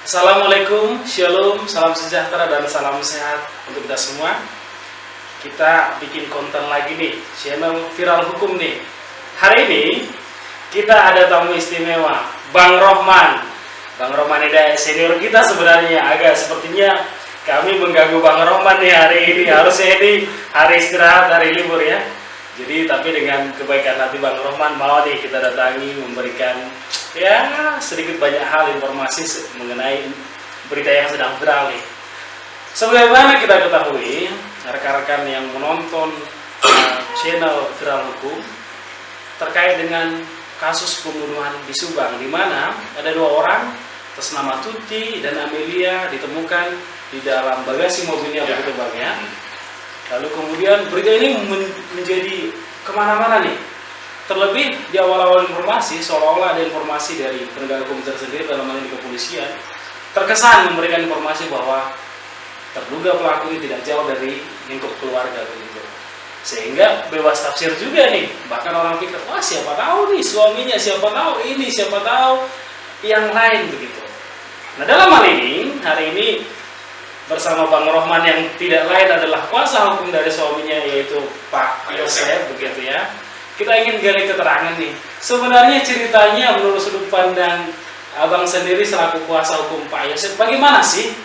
Assalamualaikum, shalom, salam sejahtera dan salam sehat untuk kita semua. Kita bikin konten lagi nih, channel Viral Hukum nih. Hari ini kita ada tamu istimewa, Bang Rohman. Bang Rohman ini senior kita sebenarnya, agak sepertinya kami mengganggu Bang Rohman nih hari ini. Harusnya ini hari istirahat, hari libur ya. Jadi tapi dengan kebaikan hati Bang Rohman mau nih kita datangi memberikan ya sedikit banyak hal informasi mengenai berita yang sedang viral nih. Sebagaimana kita ketahui, rekan-rekan yang menonton channel Viral Hukum terkait dengan kasus pembunuhan di Subang, di mana ada dua orang atas nama Tuti dan Amelia ditemukan di dalam bagasi mobilnya begitu Bang ya. Lalu kemudian berita ini menjadi kemana-mana nih. Terlebih di awal-awal informasi, seolah-olah ada informasi dari penegak hukum tersendiri dalam hal ini kepolisian, terkesan memberikan informasi bahwa terduga pelaku ini tidak jauh dari lingkup keluarga begitu. Sehingga bebas tafsir juga nih. Bahkan orang pikir, wah siapa tahu nih suaminya, siapa tahu ini, siapa tahu yang lain begitu. Nah dalam hal ini, hari ini bersama Bang Rohman yang tidak lain adalah kuasa hukum dari suaminya yaitu Pak Yosef begitu ya. Kita ingin gali keterangan nih. Sebenarnya ceritanya menurut sudut pandang Abang sendiri selaku kuasa hukum Pak Yosef, bagaimana sih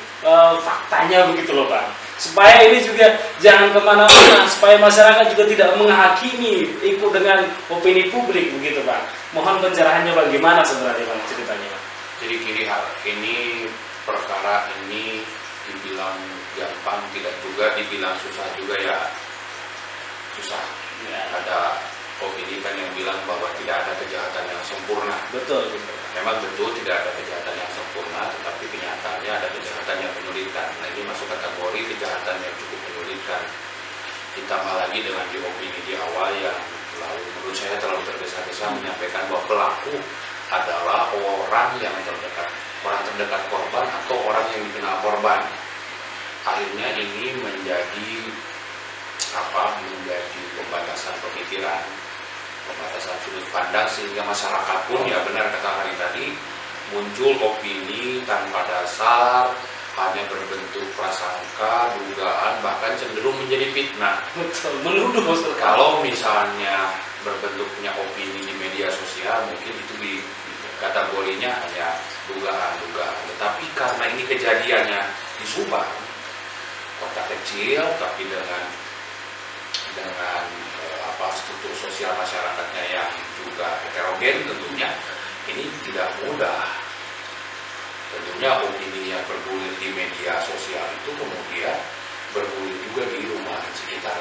faktanya begitu loh Pak? Supaya ini juga jangan kemana-mana, supaya masyarakat juga tidak menghakimi ikut dengan opini publik begitu Pak. Mohon pencerahannya bagaimana sebenarnya Bang ceritanya Pak? Jadi gini hal ini, perkara ini dibilang gampang tidak juga, dibilang susah juga ya susah. Ya. Ada opini kan yang bilang bahwa tidak ada kejahatan yang sempurna. Betul, betul. Memang betul tidak ada kejahatan yang sempurna, tetapi kenyataannya ada kejahatan yang menyulitkan. Nah ini masuk kategori kejahatan yang cukup menyulitkan. Ditambah lagi dengan di opini di awal yang lalu menurut saya terlalu tergesa-gesa menyampaikan bahwa pelaku adalah orang yang terdekat korban atau orang yang dikenal korban. Akhirnya ini menjadi pembatasan pemikiran, pembatasan sudut pandang, sehingga masyarakat pun ya benar kata Hari tadi muncul opini tanpa dasar, hanya berbentuk prasangka, dugaan, bahkan cenderung menjadi fitnah. Betul, menuduh maksudnya. Kalau misalnya berbentuknya opini di media sosial mungkin itu di kategorinya hanya dugaan-dugaan. Tetapi karena ini kejadiannya di Subang, kota kecil tapi dengan struktur sosial masyarakatnya yang juga heterogen, tentunya ini tidak mudah. Tentunya opini yang bergulir di media sosial itu kemudian bergulir juga di rumah sekitar.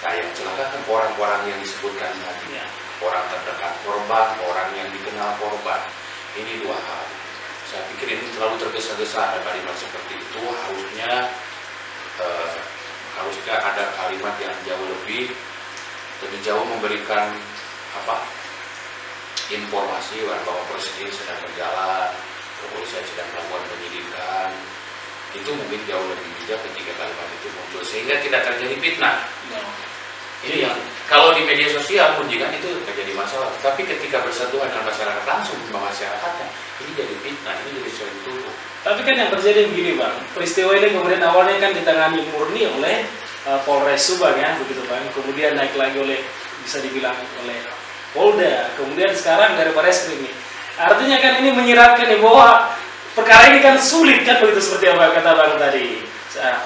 Nah yang celaka kan orang-orang yang disebutkan tadi, orang terdekat korban, orang yang dikenal korban. Ini dua hal. Saya pikir ini terlalu tergesa-gesa ada kalimat seperti itu. Harusnya ada kalimat yang jauh lebih jauh memberikan informasi bahwa proses ini sedang berjalan, kepolisian sedang melakukan penyidikan. Itu mungkin jauh lebih bijak ketika kalimat itu muncul sehingga tidak terjadi fitnah. Ini yang kalau di media sosial pun jika itu terjadi masalah, tapi ketika bersentuhan dengan masyarakat langsung sama masyarakatnya, ini jadi fitnah, ini jadi sering tubuh. Tapi kan yang terjadi begini Bang, peristiwa ini kemudian awalnya kan ditangani murni oleh Polres Subang ya, begitu Bang. Kemudian naik lagi oleh, bisa dibilang oleh Polda, kemudian sekarang dari Barreskrim nih. Artinya kan ini menyiratkan nih bahwa perkara ini kan sulit kan begitu seperti apa kata Bang tadi.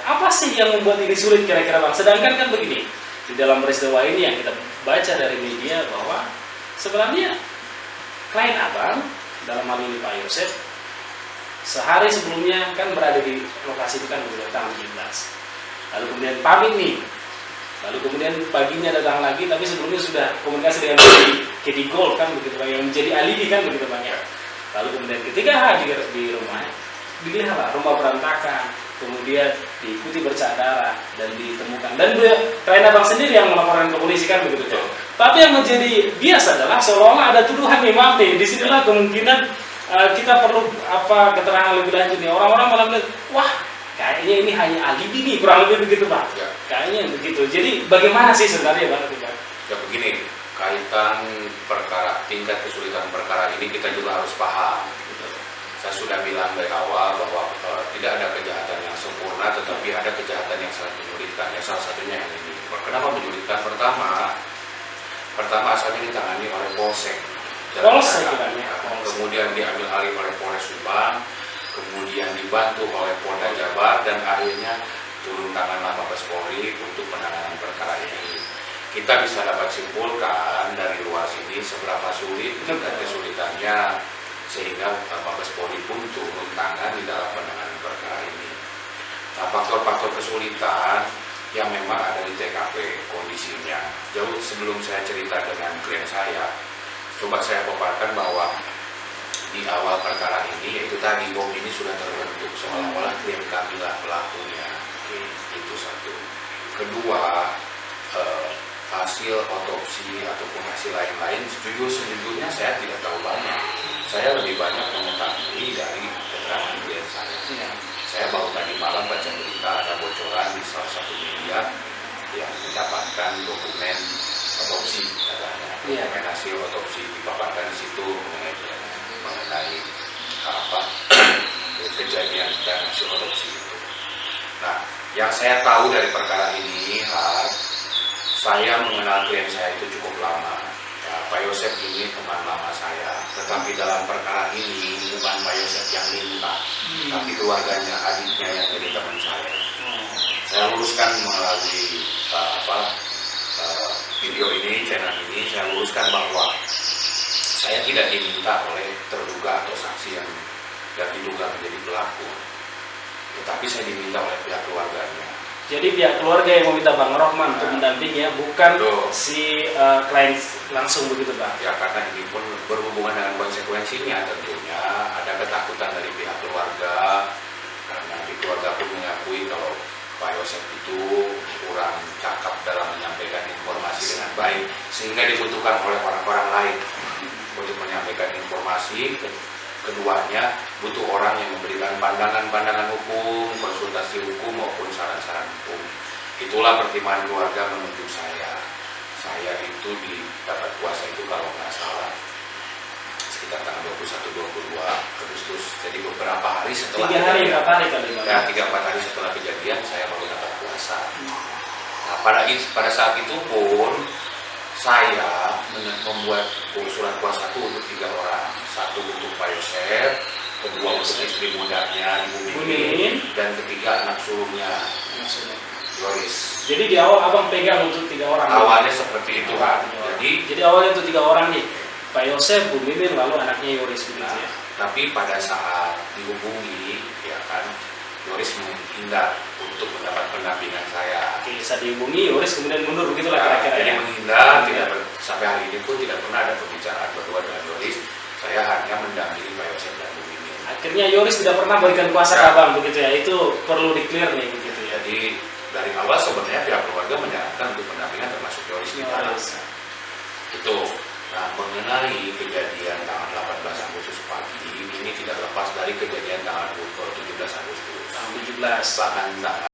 Apa sih yang membuat ini sulit kira-kira Bang? Sedangkan kan begini, di dalam peristiwa ini yang kita baca dari media bahwa sebenarnya klien Abang dalam hal ini Pak Yosef sehari sebelumnya kan berada di lokasi itu kan begitu tanggal 17. Lalu kemudian pamit nih. Lalu kemudian paginya datang lagi, tapi sebelumnya sudah komunikasi dengan Kedi Gold kan begitu Bang, yang menjadi alibi kan begitu Bang ya. Lalu kemudian ketika hadir di rumah, dilihatlah rumah berantakan, kemudian diikuti bercak darah dan ditemukan. Dan klien Abang sendiri yang melaporkan ke polisi kan begitu Bang. Tapi yang menjadi bias adalah seolah-olah ada tuduhan nih, maaf nih, disinilah kemungkinan kita perlu keterangan lebih lanjut nih. Orang-orang malah bilang, wah kayaknya ini hanya alibi nih, kurang lebih begitu Pak. Ya. Kayaknya begitu. Jadi bagaimana sih sebenarnya Pak? Ya begini, kaitan perkara, tingkat kesulitan perkara ini kita juga harus paham. saya sudah bilang dari awal bahwa tidak ada kejahatan yang sempurna, tetapi ada kejahatan yang sangat menyulitkan. Ya, salah satunya yang ini. Kenapa menyulitkan? Pertama asalnya ditangani oleh Polsek. Kemudian diambil alih oleh Polres Subang, kemudian dibantu oleh Polda Jabar, dan akhirnya turun tanganlah Mabes Polri untuk penanganan perkara ini. Kita bisa dapat simpulkan dari luar sini seberapa sulit dan kesulitannya, sehingga Mabes Polri pun turun tangan di dalam penanganan perkara ini. Nah, faktor-faktor kesulitan yang memang ada di TKP kondisinya. Jauh sebelum saya cerita dengan klien saya, coba saya paparkan bahwa di awal perkara ini, yaitu tadi bom ini sudah terbentuk seolah-olah klien kami lah pelakunya. Itu satu. Kedua, hasil otopsi ataupun hasil lain-lain, sejujurnya saya tidak tahu banyak. Saya lebih banyak mengetahui dari keterangan klien saya. Saya baru tadi malam baca berita ada bocoran di salah satu media yang mendapatkan dokumen otopsi, katanya. Dokumen hasil otopsi dipaparkan di situ mengenai kejadian dan hasil otopsi itu. Nah, yang saya tahu dari perkara ini, saya mengenal klien saya itu cukup lama. Ya, Pak Yosef ini teman lama saya, tetapi dalam perkara ini bukan Pak Yosef yang minta, tapi keluarganya, adiknya yang jadi teman saya. Saya luruskan melalui video ini, channel ini, saya luruskan bahwa saya tidak diminta oleh terduga atau saksi yang diduga menjadi pelaku, tetapi saya diminta oleh pihak keluarganya. Jadi pihak keluarga yang meminta Bang Rohman untuk mendampingi, ya, bukan si klien langsung begitu, Bang? Ya, karena ini pun berhubungan dengan konsekuensinya tentunya. Ada ketakutan dari pihak keluarga, karena di keluarga pun mengakui kalau Pak Yosef itu kurang cakap dalam menyampaikan informasi dengan baik, sehingga dibutuhkan oleh orang-orang lain untuk menyampaikan informasi. Keduanya butuh orang yang memberikan pandangan-pandangan hukum, konsultasi hukum maupun saran-saran hukum. Itulah pertimbangan keluarga menunjuk saya. Saya itu dapat kuasa itu kalau nggak salah sekitar tanggal 21-22 Agustus. Jadi beberapa hari setelah 3 hari, 4 hari kali, Bang. Ya, 3-4 hari setelah kejadian saya baru dapat kuasa. Nah, pada saat itu pun saya membuat surat kuasa itu untuk 3 orang. Satu untuk Pak Yosef, kedua untuk istri mudanya Ibu Mimin, dan ketiga anak sulungnya Yoris. Jadi di awal Abang pegang untuk 3 orang. Awalnya seperti itu kan. Jadi awalnya untuk 3 orang nih, Pak Yosef, Bu Mimin, lalu anaknya Yoris begitu, ya. Tapi pada saat dihubungi, ya kan, Yoris menghindar untuk mendapat pendampingan saya. Oke, saat dihubungi Yoris kemudian mundur begitulah kira-kira. Jadi menghindar, sampai hari ini pun tidak pernah ada pembicaraan berdua dengan Yoris. Saya hanya mendampingi Pak Yosef dan Bu Mimin. Akhirnya Yoris tidak pernah berikan kuasa ke Abang begitu, ya. Itu perlu di-clear nih begitu, ya. Jadi dari awal sebenarnya pihak keluarga menyarankan untuk pendampingan termasuk Yoris di dalam. Itu. Nah, mengenai kejadian tanggal 18 Agustus pagi ini tidak lepas dari kejadian tanggal 17 Agustus. Tanggal 17. Bahkan